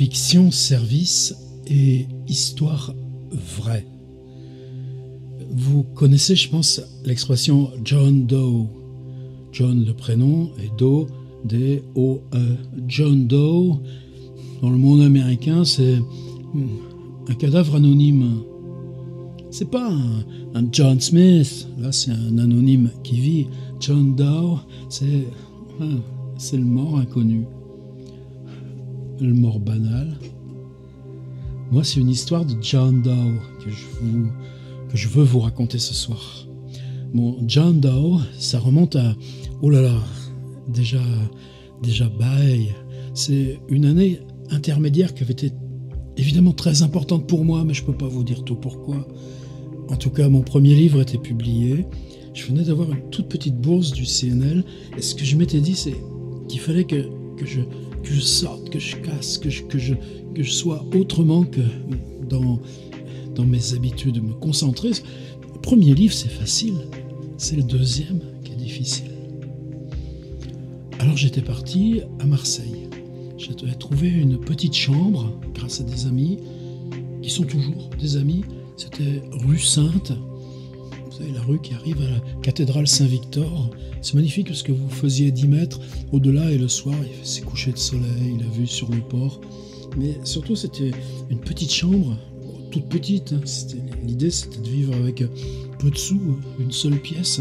Fiction, service et histoire vraie. Vous connaissez, je pense, l'expression John Doe. John le prénom et Doe, D-O-E. John Doe, dans le monde américain, c'est un cadavre anonyme. C'est pas un John Smith, là c'est un anonyme qui vit. John Doe, c'est le mort inconnu. Le mort banal. Moi, c'est une histoire de John Doe que je veux vous raconter ce soir. Bon, John Doe, ça remonte à... Oh là là, déjà bail. C'est une année intermédiaire qui avait été évidemment très importante pour moi, mais je peux pas vous dire tout pourquoi. En tout cas, mon premier livre était publié. Je venais d'avoir une toute petite bourse du CNL. Et ce que je m'étais dit, c'est qu'il fallait que je sorte, que je casse, que je sois autrement que dans mes habitudes, me concentrer. Le premier livre, c'est facile. C'est le deuxième qui est difficile. Alors j'étais parti à Marseille. J'avais trouvé une petite chambre grâce à des amis, qui sont toujours des amis. C'était rue Sainte. Vous savez, la rue qui arrive à la cathédrale Saint-Victor. C'est magnifique parce que vous faisiez 10 mètres au-delà et le soir, il fait ses couchers de soleil, la vue sur le port. Mais surtout, c'était une petite chambre, toute petite. L'idée, c'était de vivre avec peu de sous, une seule pièce,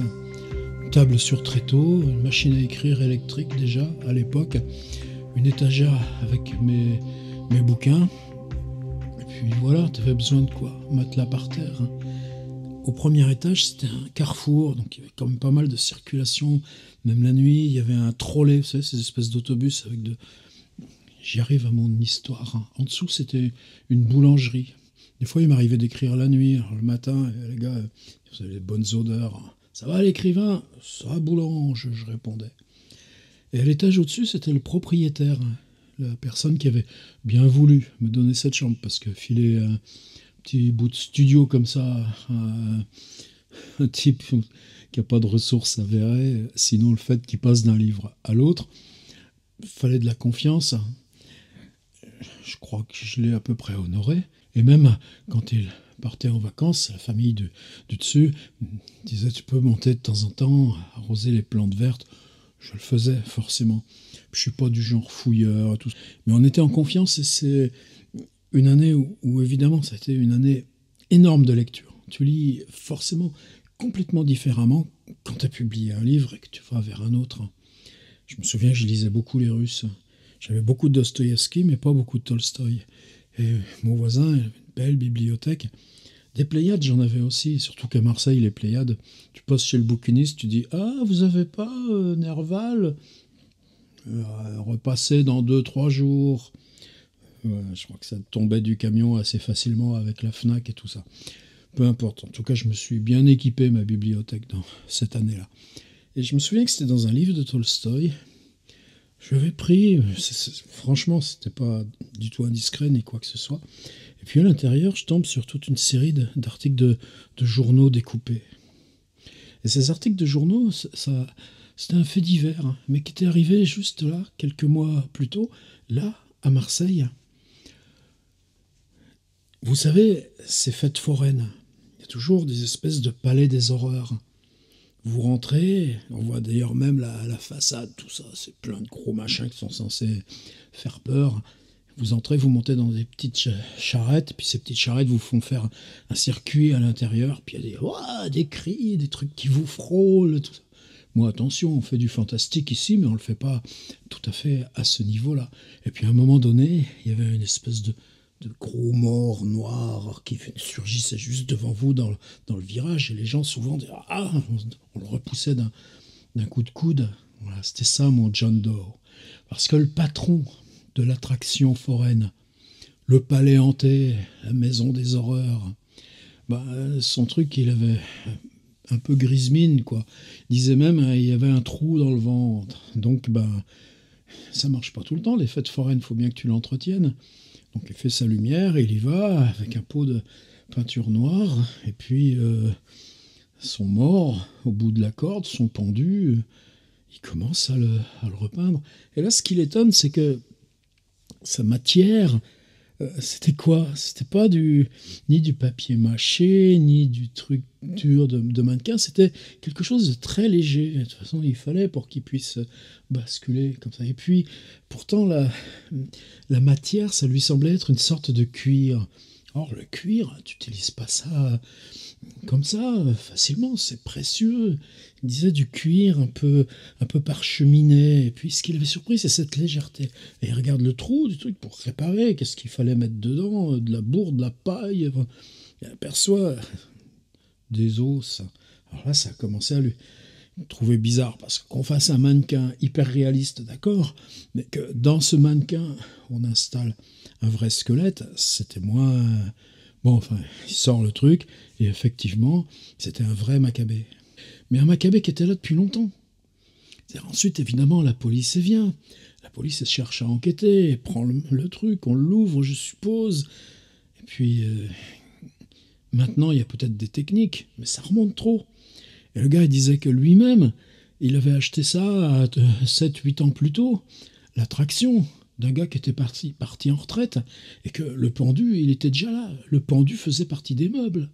une table sur tréteau, une machine à écrire électrique déjà à l'époque, une étagère avec mes bouquins. Et puis voilà, tu avais besoin de quoi? Matelas par terre. Au premier étage, c'était un carrefour, donc il y avait quand même pas mal de circulation, même la nuit. Il y avait un trolley, vous savez, ces espèces d'autobus avec de... J'y arrive à mon histoire. En dessous, c'était une boulangerie. Des fois, il m'arrivait d'écrire la nuit. Alors, le matin, les gars, vous avez les bonnes odeurs. Ça va, l'écrivain? Ça va, boulange, je répondais. Et à l'étage au-dessus, c'était le propriétaire, la personne qui avait bien voulu me donner cette chambre, parce que filer un petit bout de studio comme ça, un type qui n'a pas de ressources avérées, sinon le fait qu'il passe d'un livre à l'autre, il fallait de la confiance. Je crois que je l'ai à peu près honoré. Et même quand il partait en vacances, la famille du dessus disait « Tu peux monter de temps en temps, arroser les plantes vertes ». Je le faisais, forcément. Je ne suis pas du genre fouilleur, tout ça. Mais on était en confiance et c'est une année où évidemment, ça a été une année énorme de lecture. Tu lis forcément complètement différemment quand tu as publié un livre et que tu vas vers un autre. Je me souviens que je lisais beaucoup les Russes. J'avais beaucoup de Dostoïevski, mais pas beaucoup de Tolstoï. Et mon voisin avait une belle bibliothèque. Des Pléiades, j'en avais aussi, surtout qu'à Marseille, les Pléiades, tu passes chez le bouquiniste, tu dis « Ah, vous avez pas Nerval ?» Repasser dans 2-3 jours. Je crois que ça tombait du camion assez facilement avec la Fnac et tout ça. Peu importe, en tout cas, je me suis bien équipé, ma bibliothèque, dans cette année-là. Et je me souviens que c'était dans un livre de Tolstoï. Je l'avais pris, franchement, c'était pas du tout indiscret ni quoi que ce soit. Et puis à l'intérieur, je tombe sur toute une série d'articles de journaux découpés. Et ces articles de journaux, c'était un fait divers, hein, mais qui était arrivé juste là, quelques mois plus tôt, là, à Marseille. Vous savez, ces fêtes foraines, il y a toujours des espèces de palais des horreurs. Vous rentrez, on voit d'ailleurs même la façade, tout ça, c'est plein de gros machins qui sont censés faire peur. Vous entrez, vous montez dans des petites charrettes, puis ces petites charrettes vous font faire un circuit à l'intérieur, puis il y a des cris, des trucs qui vous frôlent, tout ça. Moi, attention, on fait du fantastique ici, mais on le fait pas tout à fait à ce niveau-là. Et puis à un moment donné, il y avait une espèce de gros morts noirs qui surgissaient juste devant vous dans le virage, et les gens souvent disaient « Ah !» on le repoussait d'un coup de coude. Voilà, c'était ça mon John Doe. Parce que le patron de l'attraction foraine, le palais hanté, la maison des horreurs, son truc, il avait un peu grise mine, quoi. Il disait même il y avait un trou dans le ventre. Donc, ça marche pas tout le temps. Les fêtes foraines, il faut bien que tu l'entretiennes. Donc il fait sa lumière, il y va avec un pot de peinture noire, et puis sont morts au bout de la corde, sont pendus, il commence à le repeindre. Et là, ce qui l'étonne, c'est que sa matière, c'était quoi? C'était pas ni du papier mâché, ni du truc dur de mannequin, c'était quelque chose de très léger. De toute façon, il fallait pour qu'il puisse basculer comme ça. Et puis, pourtant, la matière, ça lui semblait être une sorte de cuir. Or, le cuir, tu n'utilises pas ça comme ça, facilement, c'est précieux. Il disait du cuir un peu parcheminé. Et puis, ce qui l'avait surpris, c'est cette légèreté. Et il regarde le trou du truc pour réparer. Qu'est-ce qu'il fallait mettre dedans? De la bourde, de la paille. Enfin, il aperçoit des os. Alors là, ça a commencé à lui trouver bizarre. Parce qu'on fasse un mannequin hyper réaliste, d'accord, mais que dans ce mannequin, on installe un vrai squelette, c'était moins... Bon, enfin, il sort le truc, et effectivement, c'était un vrai Maccabée. Mais un Maccabée qui était là depuis longtemps. Ensuite, évidemment, la police vient. La police cherche à enquêter, prend le truc, on l'ouvre, je suppose. Et puis, maintenant, il y a peut-être des techniques, mais ça remonte trop. Et le gars, il disait que lui-même, il avait acheté ça 7-8 ans plus tôt, l'attraction d'un gars qui était parti en retraite, et que le pendu, il était déjà là. Le pendu faisait partie des meubles.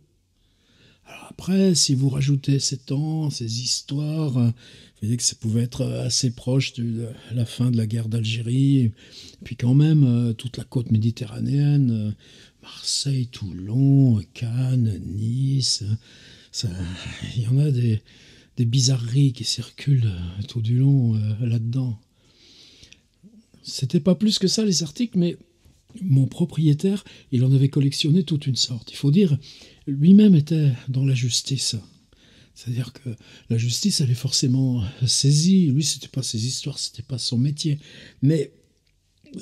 Alors après, si vous rajoutez ces temps, ces histoires, vous voyez que ça pouvait être assez proche de la fin de la guerre d'Algérie, et puis quand même toute la côte méditerranéenne, Marseille, Toulon, Cannes, Nice, il y en a des bizarreries qui circulent tout du long là-dedans. C'était pas plus que ça les articles, mais mon propriétaire, il en avait collectionné toute une sorte. Il faut dire, lui-même était dans la justice. C'est-à-dire que la justice, elle est forcément saisie. Lui, c'était pas ses histoires, c'était pas son métier. Mais, vous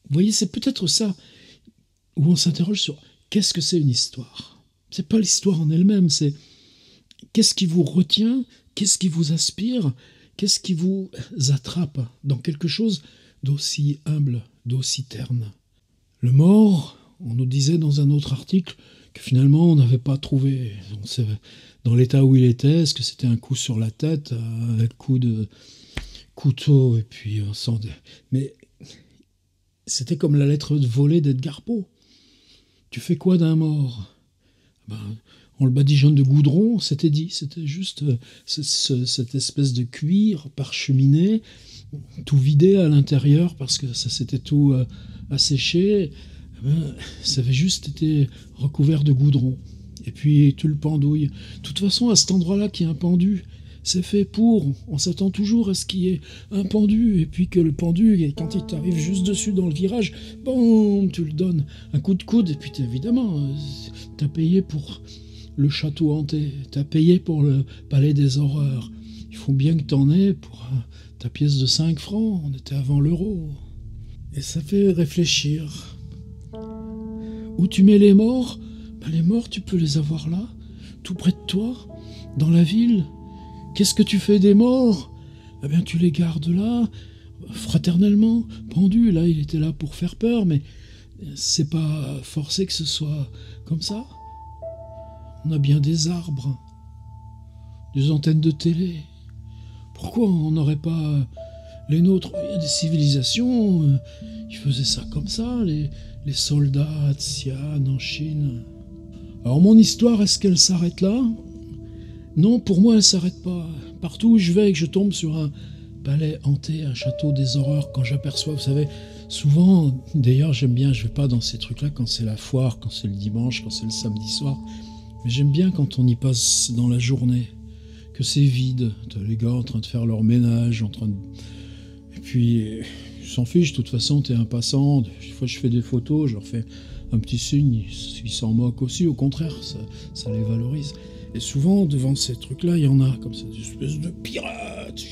voyez, c'est peut-être ça où on s'interroge sur qu'est-ce que c'est une histoire. C'est pas l'histoire en elle-même, c'est qu'est-ce qui vous retient, qu'est-ce qui vous aspire, qu'est-ce qui vous attrape dans quelque chose d'aussi humble, d'aussi terne. Le mort, on nous disait dans un autre article que finalement on n'avait pas trouvé. Dans l'état où il était, est-ce que c'était un coup sur la tête, un coup de couteau, et puis sans... Mais c'était comme la lettre volée d'Edgar Poe. Tu fais quoi d'un mort? On le badigeonne de goudron, c'était dit. C'était juste cette espèce de cuir parcheminé, tout vidé à l'intérieur parce que ça s'était tout asséché. Ça avait juste été recouvert de goudron. Et puis tu le pendouilles. De toute façon, à cet endroit-là qui est un pendu, c'est fait pour. On s'attend toujours à ce qu'il y ait un pendu, et puis que le pendu, quand il t'arrive juste dessus dans le virage, bon, tu le donnes un coup de coude, et puis évidemment, t'as payé pour le château hanté, t'as payé pour le palais des horreurs. Il faut bien que t'en aies pour ta pièce de 5 francs, on était avant l'euro. Et ça fait réfléchir. Où tu mets les morts? Les morts, tu peux les avoir là, tout près de toi, dans la ville. Qu'est-ce que tu fais des morts? Eh bien, tu les gardes là, fraternellement, pendus. Là, il était là pour faire peur, mais c'est pas forcé que ce soit comme ça. On a bien des arbres, des antennes de télé. Pourquoi on n'aurait pas les nôtres? Il y a des civilisations, ils faisaient ça comme ça, les soldats à Xi'an en Chine. Alors mon histoire, est-ce qu'elle s'arrête là? Non, pour moi, elle s'arrête pas. Partout où je vais et que je tombe sur un palais hanté, un château des horreurs, quand j'aperçois, vous savez, souvent, d'ailleurs j'aime bien, je vais pas dans ces trucs-là quand c'est la foire, quand c'est le dimanche, quand c'est le samedi soir, mais j'aime bien quand on y passe dans la journée, que c'est vide, t'as les gars en train de faire leur ménage, et puis, ils s'en fichent, de toute façon, t'es un passant, des fois je fais des photos, je leur fais un petit signe, ils s'en moquent aussi, au contraire, ça les valorise. Et souvent, devant ces trucs-là, il y en a comme ça, des espèces de pirates.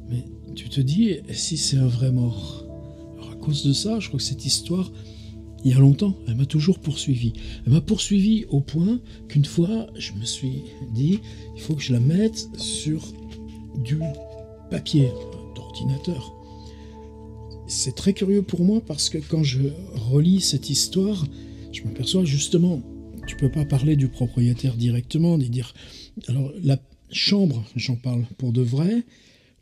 Mais tu te dis, et si c'est un vrai mort? Alors à cause de ça, je crois que cette histoire, il y a longtemps, elle m'a toujours poursuivi. Elle m'a poursuivi au point qu'une fois, je me suis dit, il faut que je la mette sur du papier, d'ordinateur. C'est très curieux pour moi parce que quand je relis cette histoire, je m'aperçois justement, tu peux pas parler du propriétaire directement, ni dire... Alors la chambre, j'en parle pour de vrai,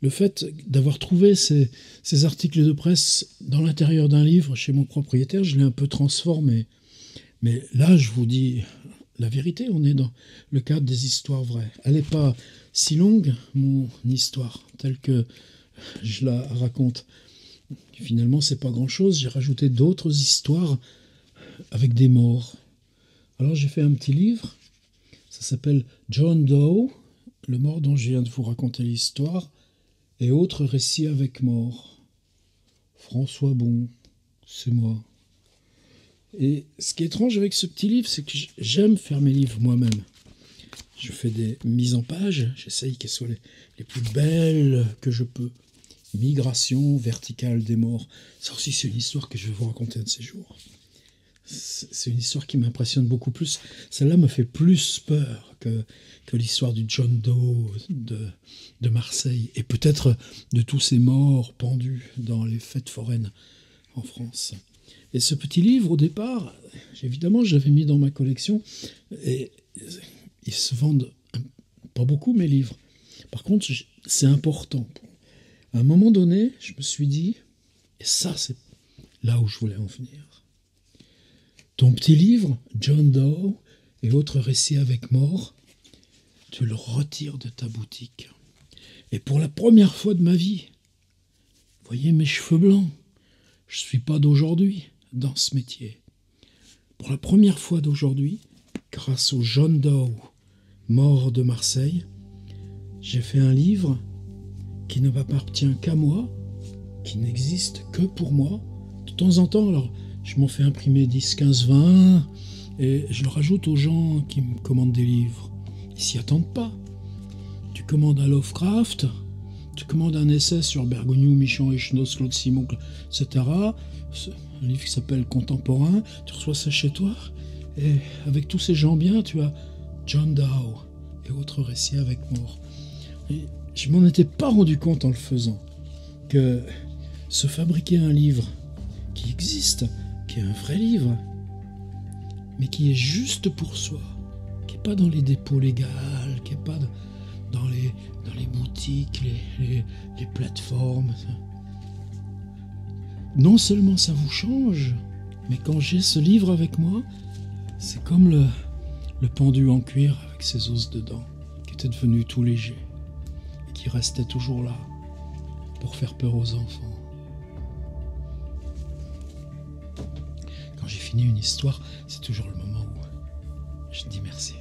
le fait d'avoir trouvé ces articles de presse dans l'intérieur d'un livre chez mon propriétaire, je l'ai un peu transformé. Mais là, je vous dis la vérité, on est dans le cadre des histoires vraies. Elle n'est pas si longue, mon histoire, telle que je la raconte. Finalement, c'est pas grand-chose. J'ai rajouté d'autres histoires avec des morts. Alors j'ai fait un petit livre, ça s'appelle John Doe, le mort dont je viens de vous raconter l'histoire, et autres récits avec mort. François Bon, c'est moi. Et ce qui est étrange avec ce petit livre, c'est que j'aime faire mes livres moi-même. Je fais des mises en page, j'essaye qu'elles soient les plus belles que je peux. Migration verticale des morts. Ça aussi, c'est une histoire que je vais vous raconter un de ces jours. C'est une histoire qui m'impressionne beaucoup plus. Celle-là me fait plus peur que l'histoire du John Doe de Marseille, et peut-être de tous ces morts pendus dans les fêtes foraines en France. Et ce petit livre, au départ, évidemment, je l'avais mis dans ma collection, et ils se vendent pas beaucoup, mes livres. Par contre, c'est important. À un moment donné, je me suis dit, et ça, c'est là où je voulais en venir. Ton petit livre, John Doe et autres récits avec mort, tu le retires de ta boutique. Et pour la première fois de ma vie, voyez mes cheveux blancs, je ne suis pas d'aujourd'hui dans ce métier. Pour la première fois d'aujourd'hui, grâce au John Doe, mort de Marseille, j'ai fait un livre qui ne m'appartient qu'à moi, qui n'existe que pour moi. De temps en temps, alors, je m'en fais imprimer 10, 15, 20, et je le rajoute aux gens qui me commandent des livres. Ils s'y attendent pas. Tu commandes un Lovecraft, tu commandes un essai sur Bergogneau, Michon, Echnos, Claude Simon, etc. Un livre qui s'appelle Contemporain, tu reçois ça chez toi, et avec tous ces gens bien, tu as John Doe et autres récits avec mort. Et je m'en étais pas rendu compte en le faisant, que se fabriquer un livre qui existe, qui est un vrai livre, mais qui est juste pour soi, qui n'est pas dans les dépôts légaux, qui n'est pas dans les boutiques, les plateformes. Non seulement ça vous change, mais quand j'ai ce livre avec moi, c'est comme le pendu en cuir avec ses os dedans, qui était devenu tout léger, et qui restait toujours là, pour faire peur aux enfants. Quand j'ai fini une histoire, c'est toujours le moment où je dis merci.